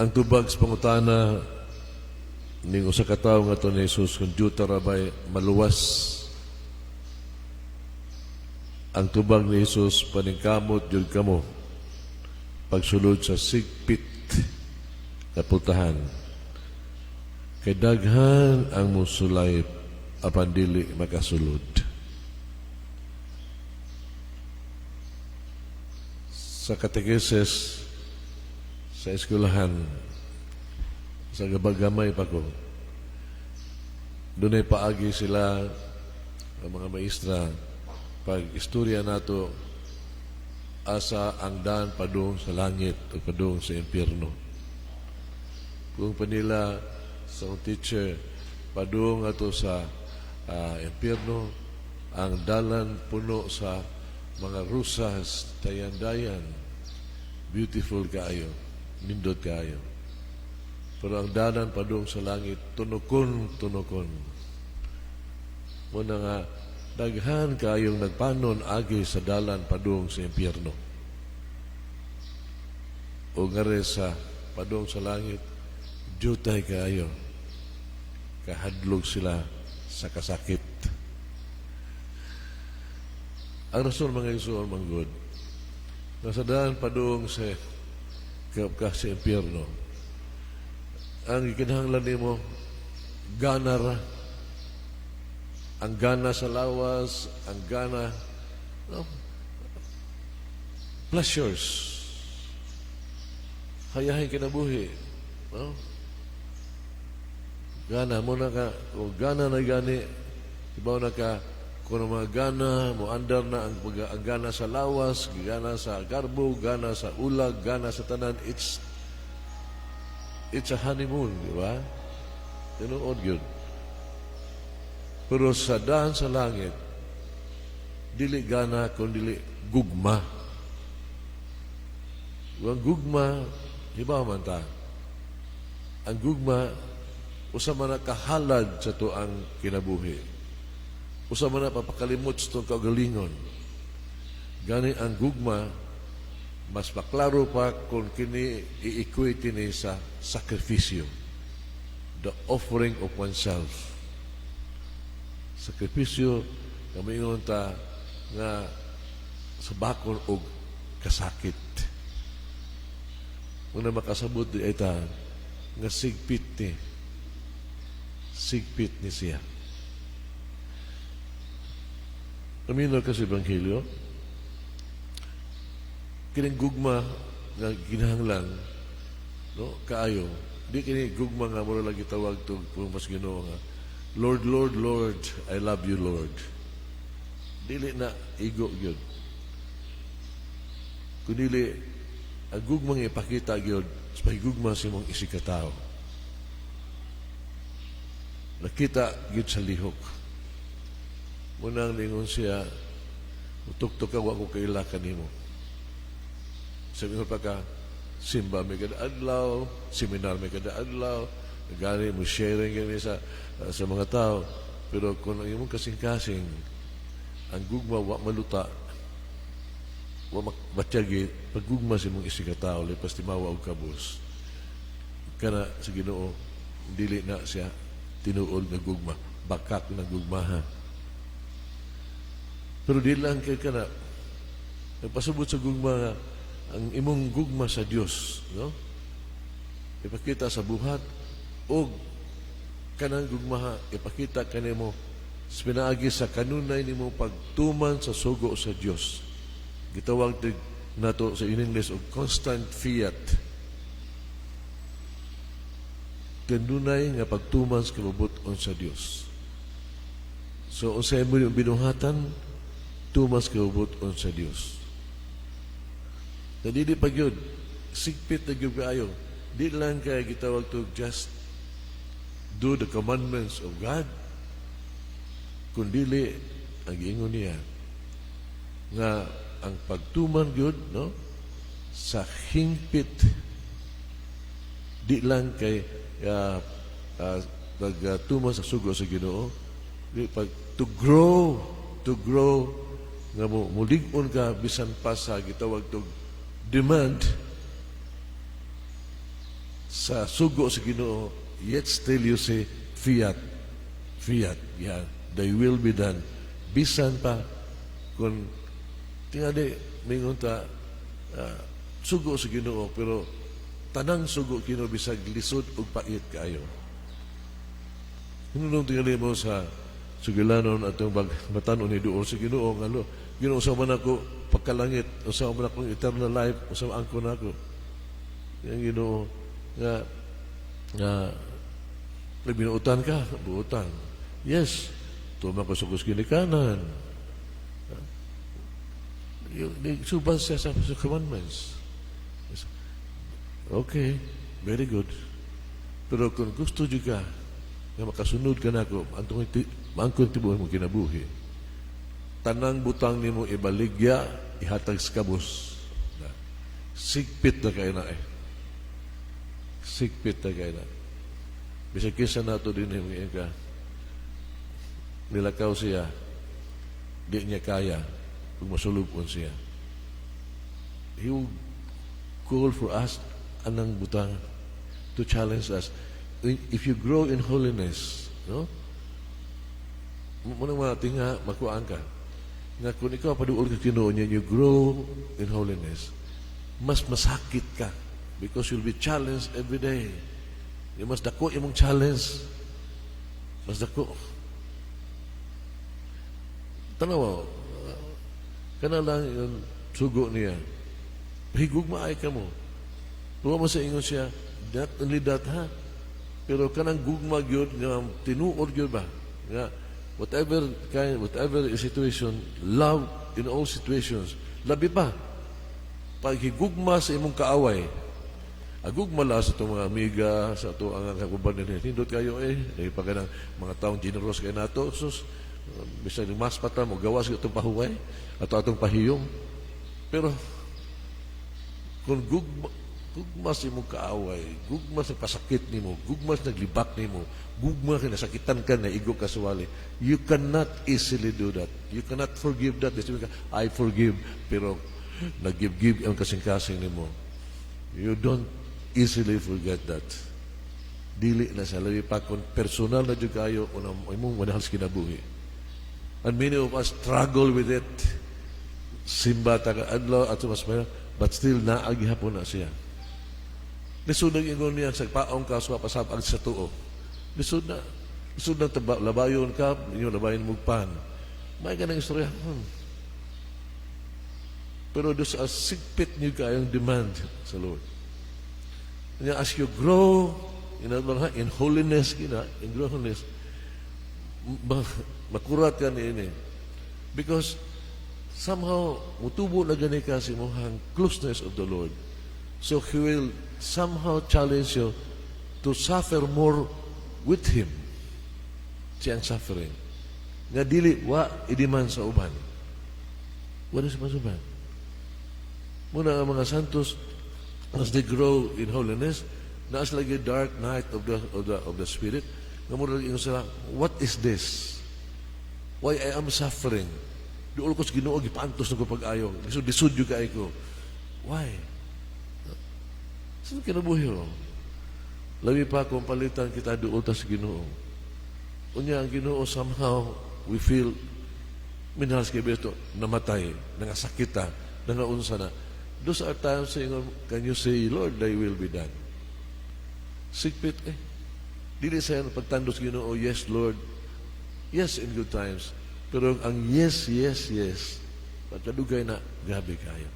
Ang tubag sa pangutana ning usa ka tawo nga to ni Jesus kun juta rabay maluwas. Ang tubag ni Jesus paningkamot jud kamo pagsulod sa sigpit na putahan. Kay daghan ang musulay apan dili makasulod. Sa katekesis sa eskwelahan, sa gabagamay pa ko, doon ay paagi sila, ang mga maestra, pag istorya nato, asa ang daan padung sa langit o padung sa impyerno. Kung panila sa teacher, padung ato sa impyerno, ang dalan puno sa mga rusas, tayandayan, beautiful kaayo, nindot kaayo. Pero ang dalan padung sa langit, tunukon. Muna nga, daghan kayong nagpanon agi sa dalan padung sa impyerno. O ngare sa padung sa langit, jutay kaayo. Kahadlog sila sa kasakit. Ang rason mga isuon manggod, nasa daan padung sa sa impyerno, ang ikinahanglan nimo gana ra, ang gana sa lawas, ang gana, no? Pleasures, hayahay kinabuhi, no? Gana mo na ka, o gana na gani, ibaw na ka, kung mga gana, mo andar na ang gana sa lawas, gana sa garbo, gana sa ulag, gana sa tanan, it's a honeymoon, di ba? Tinuod yun. Pero sa daan sa langit, dili gana kung dili gugma. Ang gugma, di ba man ta? Ang gugma, usa man nakahalad sa to ang kinabuhi. Usa man na papakalimot sa itong kagalingon. Gani ang gugma, mas maklaro pa kung kini i-equate ni sa sakripisyo. The offering of oneself. Sakripisyo, kami ta nga sa bakon o kasakit. Kung na makasabot di ay ta, nga sigpit ni siya. Aminor ka sa Ebanghelyo, kining gugma nga ginahanglan, no, kaayo, di kini gugma nga mura lagi tawag to kung mas Ginoo nga, Lord, Lord, Lord, I love you, Lord. Dili na igo gyud. Kung dili, ang gugma nga ipakita gyud, sa gugma sa imong isikataw. Nakita gyud sa lihok. Munang lingon siya, utok-tok ako ako kailakan nimo. Sabi ko pa ka, simba may kada adlaw, seminar may kada adlaw, gani mo sharing gani sa mga tao. Pero kung ang imong kasing-kasing, ang gugma wa maluta, wa matyagi, pag gugma sa imong isikataw, lipas timawa og kabus. Kana sa Ginoo, dili na siya tinuod na gugma, bakak na gugmaha. Pero di lang kay kana nagpasubot sa gugma nga ang imong gugma sa Dios, no? Ipakita sa buhat o kanang gugma ipakita kanimo sa pinaagi sa kanunay nimo pagtuman sa sugo sa Dios. Gitawag nato sa English og constant fiat. Kanunay nga pagtuman sa kabubuton sa Dios. So unsay mo binuhatan tumas kaubuton sa Dios. Na di pagyud, sigpit na gyud kaayo. Di lang kaya gitawag to just do the commandments of God. Kundili ang giingon niya nga ang pagtuman gyud, no, sa hingpit di lang kay pagtuman sa sugo sa Ginoo, to grow nga mulig-on ka bisan pa sa gitawag tog demand sa sugo sa Ginoo, yet still you say, fiat, fiat, yeah, thy will be done. Bisan pa, kung tingadi, mingon ta, sugo sa Ginoo, pero tanang sugo Ginoo bisag lisod ug pait kaayo. Hinunong tingali mo sa sugilanon at yung batanon ni doon sa Ginoo nga lo, Ginoo sa man ako pagkalangit, usa man akong eternal life, usa angko nako. Yang Ginoo nga nagbinuutan ka, buutan. Yes, tuma ko sa kuskinikanan. Subas siya sa commandments. Okay, very good. Pero kung gusto juga nga makasunod ka na ako, maangkong tibuhan mo kinabuhi, tanang butang ni mo ibaligya, ihatag sa kabus. Sigpit na kayo na Sigpit na kayo na. Bisag kisa na ito din yung ka, nilakaw siya, di niya kaya, kung masulupon siya. He will call for us, anang butang, to challenge us. If you grow in holiness, no? Munang mga tinga, makuhaan ka. Nga kung ikaw paduol ka Ginoo niya, you grow in holiness, mas masakit ka because you'll be challenged every day. You mas dako imong challenge. Mas dako. Tanawa, kana lang yung sugo niya. Higugma ay ka mo. Tuwa mo sa ingon siya, not only that, ha? Pero kanang gugma gyud nga tinuod gyud ba? Nga whatever situation, love in all situations. Labi pa. Pag higugma sa imong kaaway, agugma la sa itong mga amiga, sa ito ang kaguban nila. Hindot kayo pag ng mga taong generous kayo nato, sus, bisa ni mas pata mo, gawas itong pahuway, ato atong pahiyong. Pero, kung gugma sa imong kaaway, gugma sa pasakit nimo, gugma sa naglibak nimo, gugma ka nasakitan ka na igo kasuwali, you cannot easily do that. You cannot forgive that. I forgive, pero nag-give ang kasing-kasing nimo. You don't easily forget that. Dili na sa labi pa kung personal na dyan kayo unang imong manahal sa kinabuhi. And many of us struggle with it. Simba taga adlaw at sumasmaya, but still naagihapon na siya. Lisod ng ingon niya sa paong ka sa pasapag sa tuo. Lisod na labayon ka, inyo labayon mugpan. May ganang istorya. Pero doon sa sigpit niyo kayong demand sa Lord. And as you grow in holiness, in holiness, makurat ka niini. Because somehow, mutubo na gani ka si mohang closeness of the Lord. So He will somehow challenge you to suffer more with Him. Siyang suffering. Nga dili, idiman sa uban. What is sa uban? Muna ang mga santos, as they grow in holiness, naas lagi dark night of the spirit. Nga muna lagi sila, what is this? Why I am suffering? Doon ko sa Ginoo, gipantos na ko pag-ayaw. Lisod yung kaay ko. Why? Saan kinabuhi ro? Labi pa kung palitan kita doon sa Ginoo. Unya ang Ginoo, somehow, we feel, minahas kay Beto, namatay, nangasakita, nangaunsa na. Those are times saying, can you say, Lord, thy will be done? Sigpit, dili sa pagtandos Ginoo, yes, Lord. Yes, in good times. Pero ang yes, pagkadugay na, gabi kayo.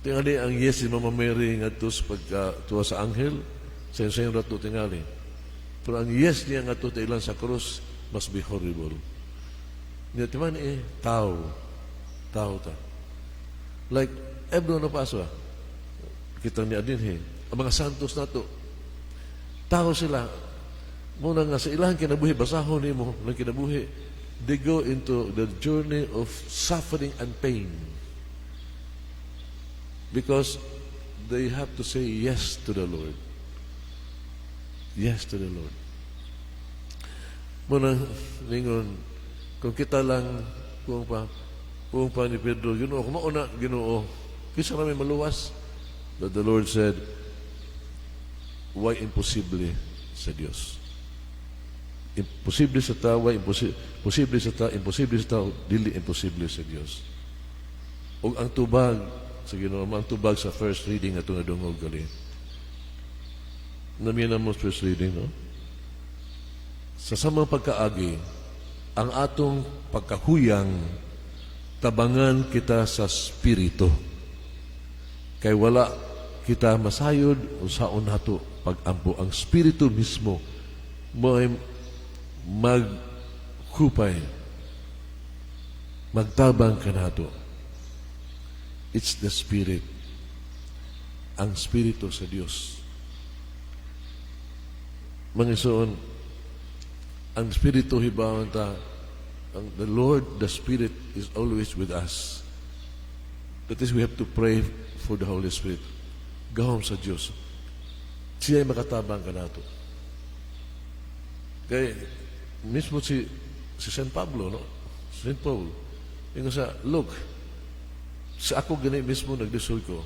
Tingali ang yes si Mama Mary nga tos pagkatuwa sa anghel, sa rato tingali. Pero ang yes niya nga tos ilan sa krus, must be horrible. Niya timan tao ta. Like, ebro na paso, kita niya din ang mga santos na to, tao sila, muna nga sa ilang kinabuhi, basahon ni mo, ng kinabuhi, they go into the journey of suffering and pain. Because they have to say yes to the Lord. Yes to the Lord. Muna, ningon, kung kita lang, kung pa ni Pedro, Ginoo, kung mauna, Ginoo, kisa namin maluwas. But the Lord said, why imposible sa Dios. Imposible sa tao, imposible sa tao, imposible sa tao, dili imposible sa Dios. O ang tubag, sa Ginoo, ang tubag sa first reading ato nga dungog gali. Namiyan mo first reading, no? Sa samang pagkaagi, ang atong pagkahuyang, tabangan kita sa Espiritu. Kay wala kita masayod o saon nato pag-ampo. Ang Espiritu mismo mo ay maghupay, magtabang ka nato. It's the Spirit. Ang Espiritu sa Dios. Mangisoon, ang Espiritu hibawan ta, the Lord, the Spirit is always with us. That is, we have to pray for the Holy Spirit. Gahom sa Diyos. Siya ay makatabang ka nato. Kaya, mismo si St. Pablo, no? St. Paul, yung sa, look, sa ako gani mismo nagdisol ko.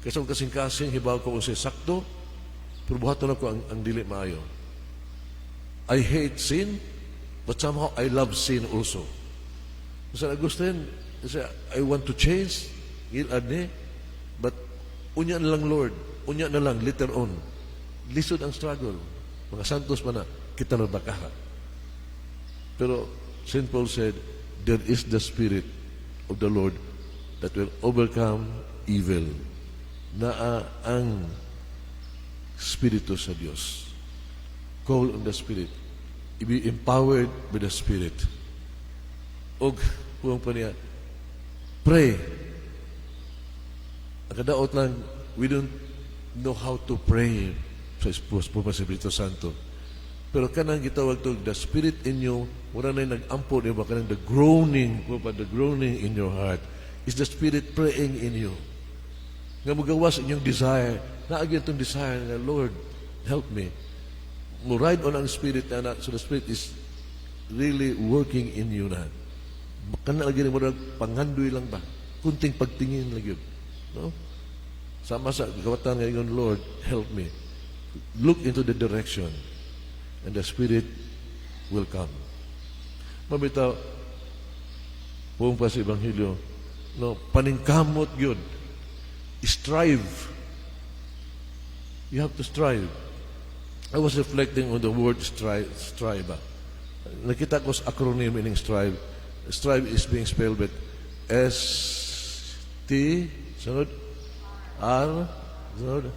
Kasi kung kasing-kasing, hibaw ko kung siya sakto, pero buhaton ako ang dili maayo. I hate sin, but somehow I love sin also. Sa Agustin, I want to change, but unya na lang, Lord, unya na lang, later on. Lisod ang struggle. Mga santos man na, kita na bakaha. Pero St. Paul said, there is the Spirit of the Lord that will overcome evil. Naa ang Espiritu sa Diyos. Call on the Spirit. Be empowered by the Spirit. Og, kung pa niya, pray. Ang kadaot lang, we don't know how to pray sa Espiritu Santo. Pero kanang gitawag to, the Spirit in you, wala na yung nag-ampo, di ba? Kanang the groaning in your heart is the Spirit praying in you. Nga magawas inyong desire, naagyan itong desire na, Lord, help me. Mo ride on ang Spirit na, so the Spirit is really working in you na. Kana lagi mo na pangandoy lang ba? Kunting pagtingin lang yun. No? Sama sa kawatan ngayon, Lord, help me. Look into the direction and the Spirit will come. Mabitaw, buong pa sa Ebanghelyo, no, paningkamot yun. Strive. You have to strive. I was reflecting on the word strive. Nakita ko sa acronym meaning strive. Strive is being spelled with S-T, sunod, R, sunod,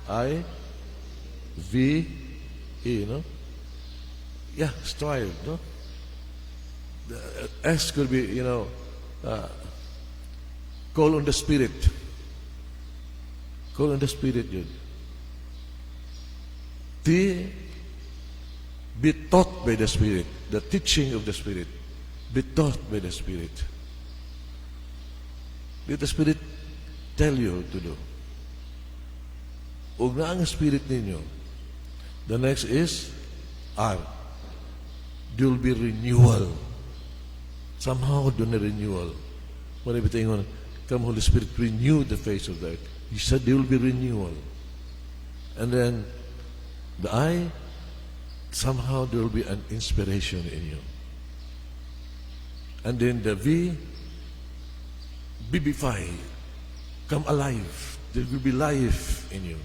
I-V-E, no? Yeah, strive, no? The S could be, call on the Spirit. Call on the Spirit yun. T, be taught by the Spirit. The teaching of the Spirit. Be taught by the Spirit. Let the Spirit tell you to do. Ug na ang Spirit ninyo. The next is R. There will be renewal. Somehow doon na renewal. Maribit ingon, come Holy Spirit, renew the face of the earth. He said there will be renewal. And then the I, somehow there will be an inspiration in you. And then the V, vivify, come alive. There will be life in you.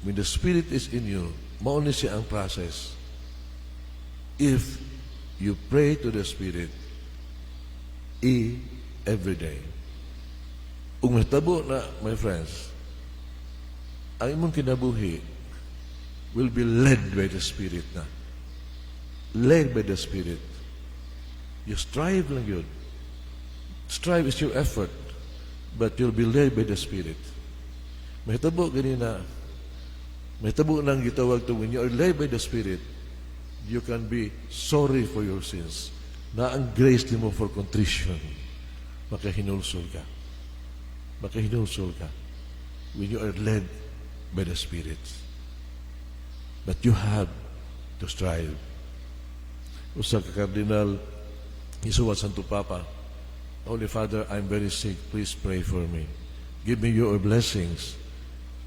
When the Spirit is in you, mauna siya ang process. If you pray to the Spirit, every day. Kung mahitabo na, my friends, ang imong kinabuhi will be led by the Spirit na. Led by the Spirit. You strive lang yun. Strive is your effort, but you'll be led by the Spirit. Mahitabo ganina, mahitabo nang gitawag to, when you are led by the Spirit, you can be sorry for your sins. Na ang grace ni mo for contrition, makahinulsol ka. Makahinulsol ka when you are led by the Spirit. But you have to strive. Usa ka Kardinal Isuwa Santo Papa, Holy Father, I'm very sick. Please pray for me. Give me your blessings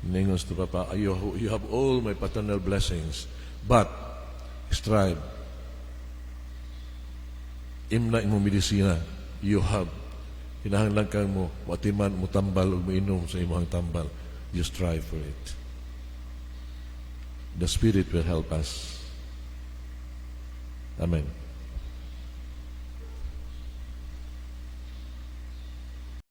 Ningon sa Papa, you have all my paternal blessings, but strive. Imna imong medisina, you have. Hinahanglan kang mo, watiman mo tambal o mainom sa imong tambal. You strive for it. The Spirit will help us. Amen.